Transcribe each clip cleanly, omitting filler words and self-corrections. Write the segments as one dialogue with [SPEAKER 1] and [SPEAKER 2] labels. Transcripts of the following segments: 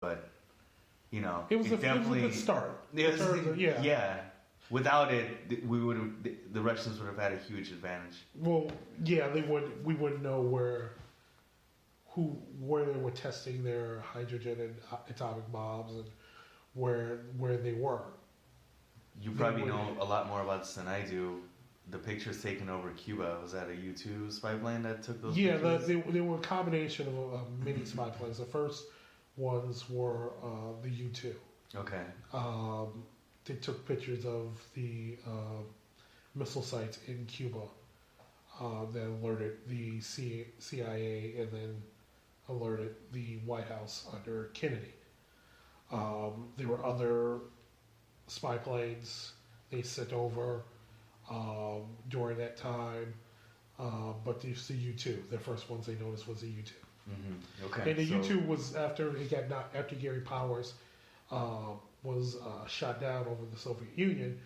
[SPEAKER 1] but you know,
[SPEAKER 2] it was a good start.
[SPEAKER 1] Yeah. Without it, the Russians would have had a huge advantage.
[SPEAKER 2] Well, yeah, they would. We wouldn't know where they were testing their hydrogen and atomic bombs and where they were.
[SPEAKER 1] You probably know a lot more about this than I do. The pictures taken over Cuba, was that a U-2 spy plane that took those pictures?
[SPEAKER 2] Yeah, they were a combination of many spy planes. The first ones were the U-2.
[SPEAKER 1] Okay.
[SPEAKER 2] They took pictures of the missile sites in Cuba that alerted the CIA and then alerted the White House under Kennedy. There were other spy planes they sent over during that time, but it's the U-2. The first ones they noticed was the U-2.
[SPEAKER 1] Mm-hmm. Okay.
[SPEAKER 2] And the U-2 was after Gary Powers was shot down over the Soviet Union.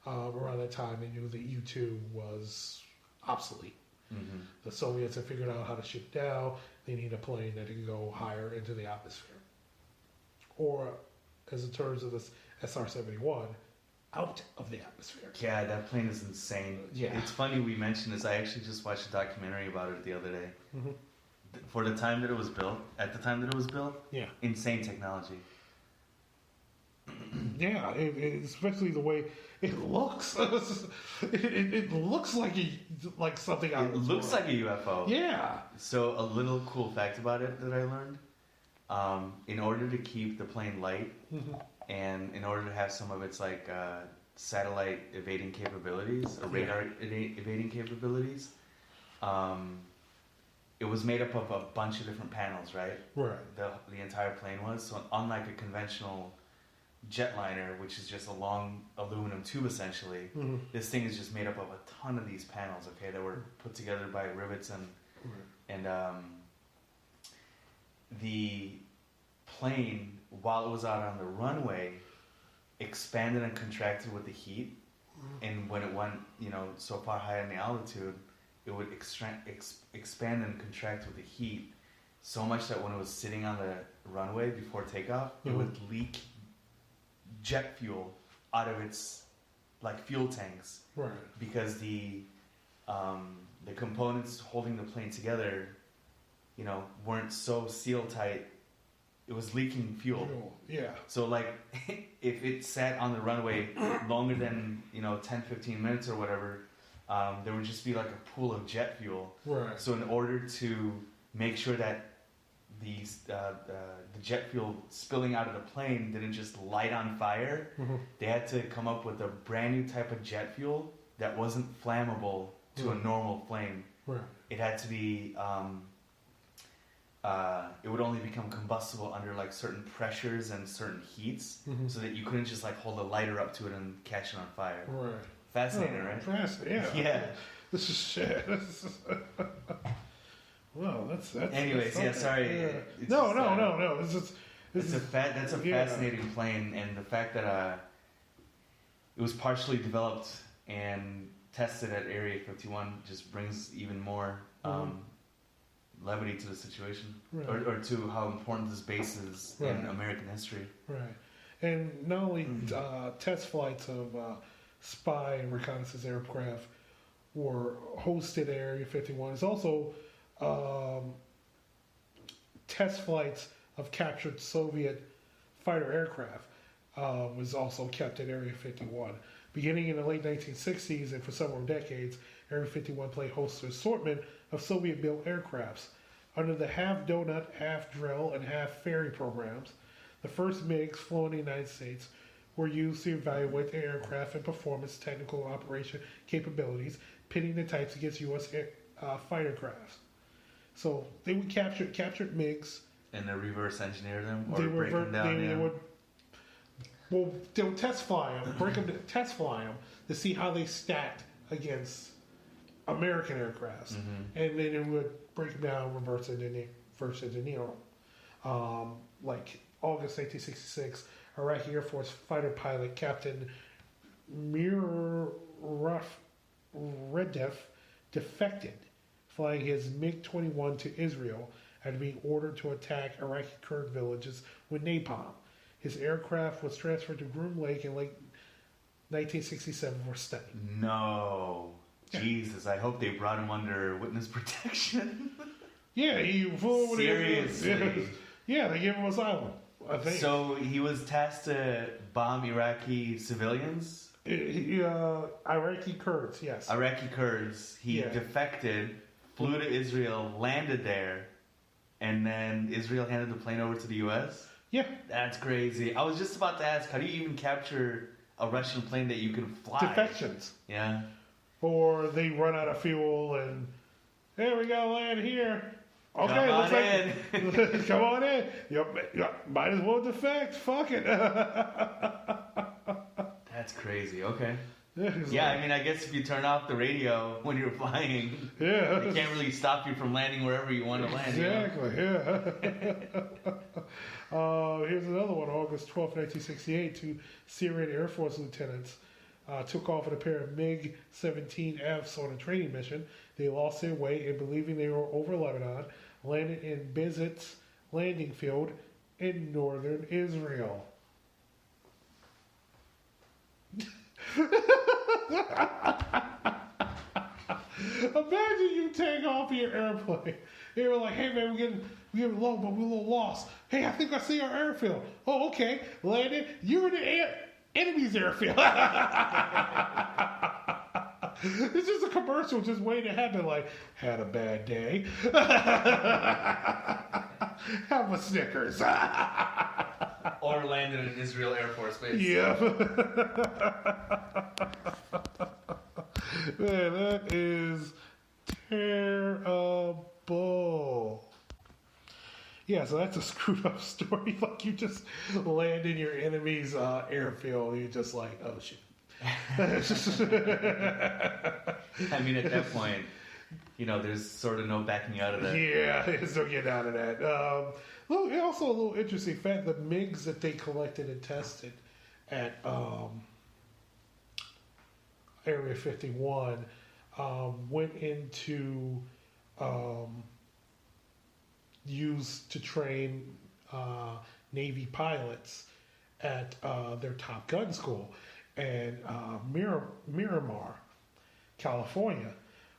[SPEAKER 2] Around that time, they knew the U-2 was obsolete.
[SPEAKER 1] Mm-hmm.
[SPEAKER 2] The Soviets had figured out how to shoot down. They need a plane that can go higher into the atmosphere, or as in terms of this SR-71, out of the atmosphere.
[SPEAKER 1] Yeah, that plane is insane.
[SPEAKER 2] Yeah.
[SPEAKER 1] It's funny we mentioned this. I actually just watched a documentary about it the other day.
[SPEAKER 2] Mm-hmm.
[SPEAKER 1] For the time that it was built,
[SPEAKER 2] yeah,
[SPEAKER 1] insane technology.
[SPEAKER 2] Yeah, especially the way it looks. it looks like something out of the world.
[SPEAKER 1] It looks like a UFO.
[SPEAKER 2] Yeah.
[SPEAKER 1] So a little cool fact about it that I learned, in order to keep the plane light,
[SPEAKER 2] mm-hmm.
[SPEAKER 1] and in order to have some of its satellite evading capabilities, or radar evading capabilities, it was made up of a bunch of different panels, right?
[SPEAKER 2] Right.
[SPEAKER 1] The entire plane was. So unlike a conventional jetliner, which is just a long aluminum tube essentially,
[SPEAKER 2] mm-hmm.
[SPEAKER 1] this thing is just made up of a ton of these panels, okay, that were put together by rivets and the plane, while it was out on the runway, expanded and contracted with the heat, and when it went, so far high in the altitude, it would expand and contract with the heat so much that when it was sitting on the runway before takeoff,
[SPEAKER 2] mm-hmm.
[SPEAKER 1] it would leak jet fuel out of its fuel tanks,
[SPEAKER 2] right?
[SPEAKER 1] Because the components holding the plane together, weren't so seal tight. It was leaking fuel.
[SPEAKER 2] Yeah.
[SPEAKER 1] So if it sat on the runway longer than 10-15 minutes or whatever, there would just be a pool of jet fuel.
[SPEAKER 2] Right.
[SPEAKER 1] So in order to make sure that the jet fuel spilling out of the plane didn't just light on fire,
[SPEAKER 2] mm-hmm.
[SPEAKER 1] they had to come up with a brand new type of jet fuel that wasn't flammable to
[SPEAKER 2] mm-hmm.
[SPEAKER 1] a normal flame.
[SPEAKER 2] Right.
[SPEAKER 1] It had to be, it would only become combustible under certain pressures and certain heats,
[SPEAKER 2] mm-hmm.
[SPEAKER 1] so that you couldn't just hold a lighter up to it and catch it on fire.
[SPEAKER 2] Right.
[SPEAKER 1] Fascinating, right?
[SPEAKER 2] Fascinating, yeah.
[SPEAKER 1] Yeah.
[SPEAKER 2] This is shit. Well, that's
[SPEAKER 1] anyways,
[SPEAKER 2] that's
[SPEAKER 1] sorry.
[SPEAKER 2] Yeah.
[SPEAKER 1] It's
[SPEAKER 2] no.
[SPEAKER 1] That's a fascinating plane, and the fact that it was partially developed and tested at Area 51 just brings even more levity to the situation,
[SPEAKER 2] right.
[SPEAKER 1] or to how important this base is
[SPEAKER 2] right.
[SPEAKER 1] in American history.
[SPEAKER 2] Right, and not only test flights of spy and reconnaissance aircraft were hosted at Area 51. It's also test flights of captured Soviet fighter aircraft was also kept at Area 51. Beginning in the late 1960s and for several decades, Area 51 played host to an assortment of Soviet-built aircrafts. Under the half-donut, half-drill, and half-ferry programs, the first MiGs flown in the United States were used to evaluate the aircraft and performance, technical and operation capabilities, pitting the types against U.S. fighter crafts. So they would capture MiGs.
[SPEAKER 1] And they reverse engineer them, or break them down?
[SPEAKER 2] They would test fly them, test fly them to see how they stacked against American aircrafts,
[SPEAKER 1] mm-hmm.
[SPEAKER 2] and then it would break them down, reverse engineer them. Like August 1966, Iraqi Air Force fighter pilot Captain Mir Reddeff defected, flying his MiG-21 to Israel had been ordered to attack Iraqi Kurd villages with napalm. His aircraft was transferred to Groom Lake in late 1967 for study.
[SPEAKER 1] No. Jesus, I hope they brought him under witness protection.
[SPEAKER 2] Yeah, he flew over
[SPEAKER 1] Seriously.
[SPEAKER 2] Yeah, they gave him asylum, I think.
[SPEAKER 1] So he was tasked to bomb Iraqi civilians?
[SPEAKER 2] Iraqi Kurds, yes.
[SPEAKER 1] Iraqi Kurds. He defected, flew to Israel, landed there, and then Israel handed the plane over to the U.S.?
[SPEAKER 2] Yeah.
[SPEAKER 1] That's crazy. I was just about to ask, how do you even capture a Russian plane that you can fly?
[SPEAKER 2] Defections.
[SPEAKER 1] Yeah.
[SPEAKER 2] Or they run out of fuel and, here we go, land here. Okay,
[SPEAKER 1] come on
[SPEAKER 2] looks
[SPEAKER 1] in.
[SPEAKER 2] Come on in. You might as well defect. Fuck it.
[SPEAKER 1] That's crazy. Okay.
[SPEAKER 2] Yeah,
[SPEAKER 1] I mean, I guess if you turn off the radio when you're flying, it can't really stop you from landing wherever you want to land.
[SPEAKER 2] Exactly, here's another one. August 12, 1968, two Syrian Air Force lieutenants took off in a pair of MiG-17Fs on a training mission. They lost their way and, believing they were over Lebanon, landed in Bezit's landing field in northern Israel. Imagine you take off your airplane. They were like, hey man, we're getting low, but we're a little lost. Hey, I think I see our airfield. Oh, okay. Landed. You're in the enemy's airfield. It's just a commercial just waiting to happen, like, had a bad day. Have a Snickers.
[SPEAKER 1] Or landed in Israel Air Force Base.
[SPEAKER 2] Yeah. Man, that is terrible. Yeah, so that's a screwed up story. Like, you just land in your enemy's airfield, and you're just like, oh shit.
[SPEAKER 1] I mean, at that point, there's sort of no backing out of that.
[SPEAKER 2] Yeah, there's no getting out of that. Also, a little interesting fact: the MiGs that they collected and tested at Area 51 went into used to train Navy pilots at their Top Gun school in Miramar, California,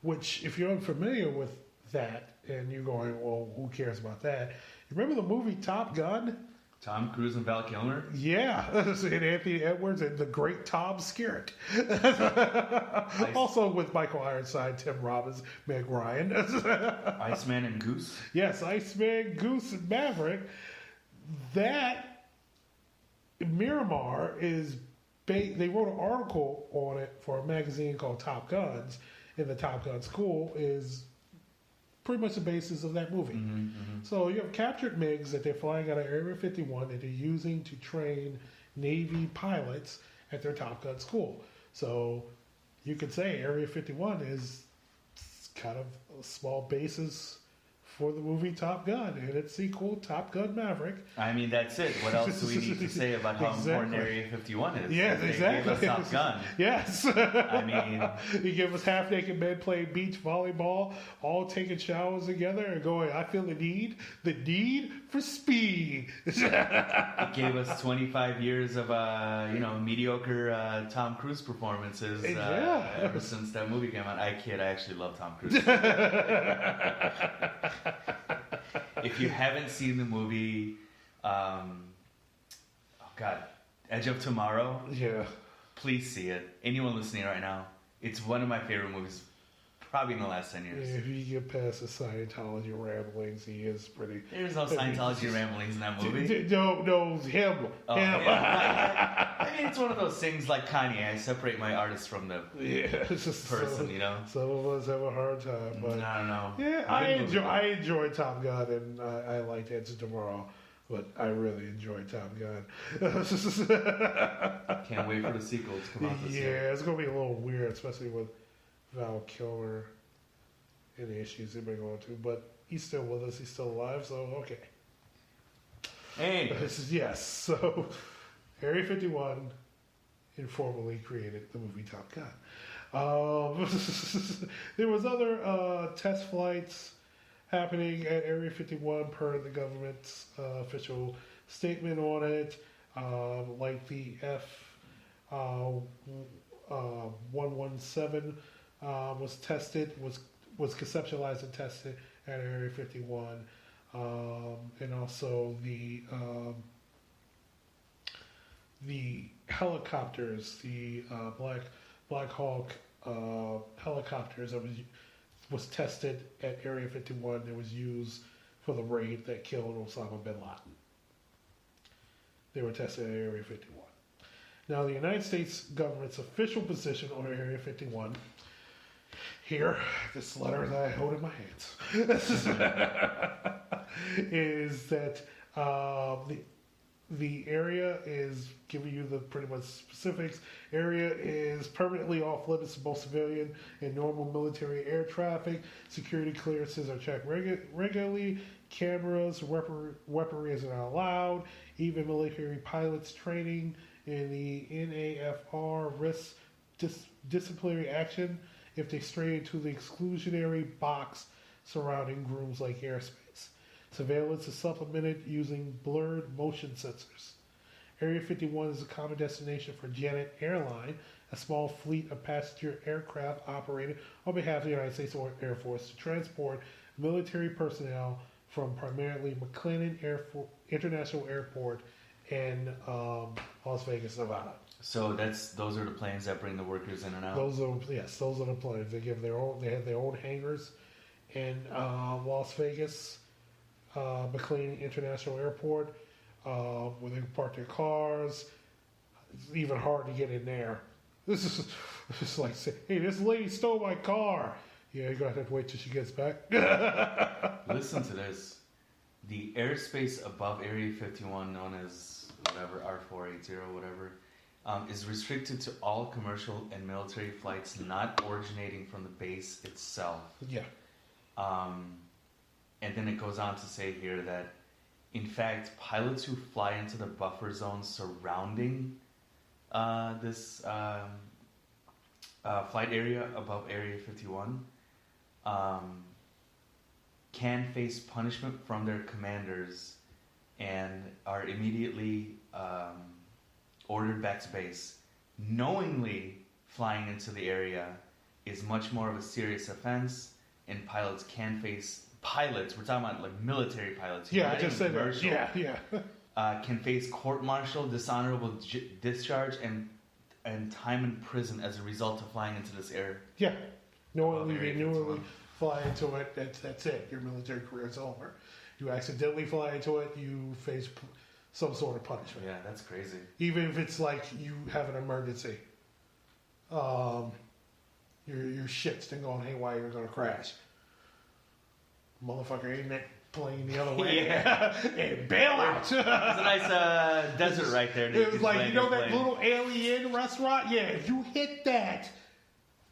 [SPEAKER 2] which, if you're unfamiliar with that and you're going, well, who cares about that? You remember the movie Top Gun?
[SPEAKER 1] Tom Cruise and Val Kilmer?
[SPEAKER 2] Yeah, and Anthony Edwards and the great Tom Skerritt. Also with Michael Ironside, Tim Robbins, Meg Ryan.
[SPEAKER 1] Iceman and Goose?
[SPEAKER 2] Yes, Iceman, Goose, and Maverick. That Miramar is... They wrote an article on it for a magazine called Top Guns, and the Top Gun school is pretty much the basis of that movie.
[SPEAKER 1] Mm-hmm, mm-hmm.
[SPEAKER 2] So you have captured MiGs that they're flying out of Area 51 that they're using to train Navy pilots at their Top Gun school. So you could say Area 51 is kind of a small basis for the movie Top Gun and its sequel, Top Gun Maverick.
[SPEAKER 1] I mean, that's it. What else do we need to say about how important Area 51 is?
[SPEAKER 2] Yeah, exactly.
[SPEAKER 1] They gave us Top Gun.
[SPEAKER 2] Yes.
[SPEAKER 1] I mean...
[SPEAKER 2] You give us half-naked men playing beach volleyball, all taking showers together and going, I feel the need for speed.
[SPEAKER 1] It gave us 25 years of, mediocre Tom Cruise performances ever since that movie came out. I actually love Tom Cruise. If you haven't seen the movie, Edge of Tomorrow, please see it. Anyone listening right now, it's one of my favorite movies, probably in the last 10 years.
[SPEAKER 2] Yeah, if you get past the Scientology ramblings, he is pretty...
[SPEAKER 1] There's no Scientology ramblings in that movie.
[SPEAKER 2] No, him.
[SPEAKER 1] Oh, him. Yeah. I mean, it's one of those things like Kanye. I separate my artist from the person,
[SPEAKER 2] Some of us have a hard time. But
[SPEAKER 1] I don't know.
[SPEAKER 2] Yeah, I enjoy Top Gun, and I liked Edge of Tomorrow. But I really enjoyed Top Gun.
[SPEAKER 1] Can't wait for the sequel to come out this year.
[SPEAKER 2] Yeah, it's going to be a little weird, especially with Val Kilmer and the issues they've been going to. But he's still with us. He's still alive, so okay.
[SPEAKER 1] Hey.
[SPEAKER 2] Yes, so Area 51 informally created the movie Top Gun. There was other test flights happening at Area 51 per the government's official statement on it. Like the F117 was tested, was conceptualized and tested at Area 51, and also the helicopters, the Black Hawk helicopters that was tested at Area 51 that was used for the raid that killed Osama bin Laden. They were tested at Area 51. Now, the United States government's official position on Area 51, here, this letter that I hold in my hands, is that the area is giving you the pretty much specifics. Area is permanently off limits to both civilian and normal military air traffic. Security clearances are checked regularly. Cameras, weaponry is not allowed. Even military pilots training in the NAFR risks disciplinary action if they stray into the exclusionary box surrounding Groom Lake airspace. Surveillance is supplemented using blurred motion sensors. Area 51 is a common destination for Janet Airline, a small fleet of passenger aircraft operated on behalf of the United States Air Force to transport military personnel from primarily McLennan International Airport in Las Vegas, Nevada.
[SPEAKER 1] So those are the planes that bring the workers in and out.
[SPEAKER 2] Those are the planes. They have their own hangars in Las Vegas. McLean International Airport, where they can park their cars. It's even hard to get in there. This is just like saying, hey, this lady stole my car. Yeah, you're going to have to wait till she gets back.
[SPEAKER 1] Listen to this. The airspace above Area 51, known as whatever, R480, whatever, is restricted to all commercial and military flights not originating from the base itself.
[SPEAKER 2] Yeah.
[SPEAKER 1] And then it goes on to say here that, in fact, pilots who fly into the buffer zone surrounding this flight area above Area 51 can face punishment from their commanders and are immediately ordered back to base. Knowingly flying into the area is much more of a serious offense, and pilots can face... Pilots, we're talking about like military pilots.
[SPEAKER 2] Yeah, I just said that. Yeah.
[SPEAKER 1] Can face court-martial, dishonorable discharge, and time in prison as a result of flying into this area.
[SPEAKER 2] Yeah, knowingly fly into it. That's it. Your military career is over. You accidentally fly into it, you face some sort of punishment.
[SPEAKER 1] Yeah, that's crazy. Even
[SPEAKER 2] if it's like you have an emergency, your shit's been going haywire. You're going to crash. Motherfucker ain't that plane the other way.
[SPEAKER 1] Yeah.
[SPEAKER 2] And bail out.
[SPEAKER 1] There's a nice desert right there.
[SPEAKER 2] It was like, that little alien restaurant? Yeah, if you hit that,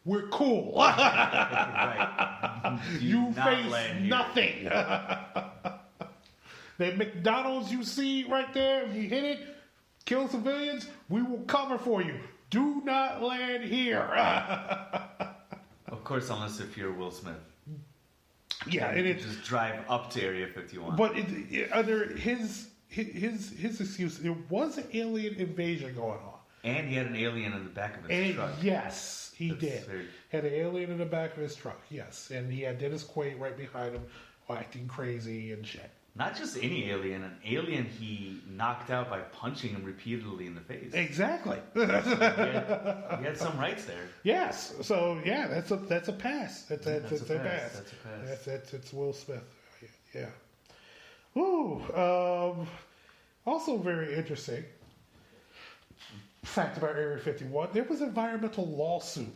[SPEAKER 2] we're cool.
[SPEAKER 1] Right.
[SPEAKER 2] You face nothing. That McDonald's you see right there, if you hit it, kill civilians, we will cover for you. Do not land here.
[SPEAKER 1] Of course, unless if you're Will Smith.
[SPEAKER 2] Yeah, and it
[SPEAKER 1] just drive up to Area 51.
[SPEAKER 2] But under his excuse, there was an alien invasion going on,
[SPEAKER 1] and he had an alien in the back of his truck.
[SPEAKER 2] Yes, he did. Had an alien in the back of his truck. Yes, and he had Dennis Quaid right behind him, acting crazy and shit.
[SPEAKER 1] Not just any alien, an alien he knocked out by punching him repeatedly in the face.
[SPEAKER 2] Exactly.
[SPEAKER 1] So he had some rights there.
[SPEAKER 2] Yes. So yeah, that's a pass. That's a pass.
[SPEAKER 1] That's a pass.
[SPEAKER 2] It's Will Smith. Yeah. Ooh. Also very interesting fact about Area 51. There was an environmental lawsuit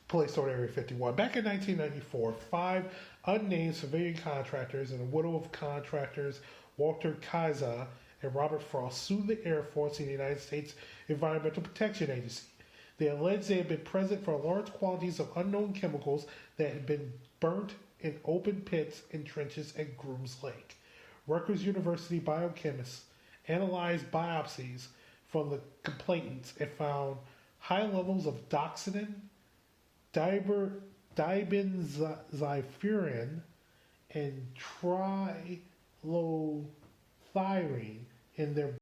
[SPEAKER 2] placed on Area 51 back in 1994. 5 unnamed civilian contractors and a widow of contractors, Walter Kaiser and Robert Frost, sued the Air Force and the United States Environmental Protection Agency. They alleged they had been present for large quantities of unknown chemicals that had been burnt in open pits and trenches at Groom Lake. Rutgers University biochemists analyzed biopsies from the complainants and found high levels of dioxin, dibenzofuran, and trilothyramine in their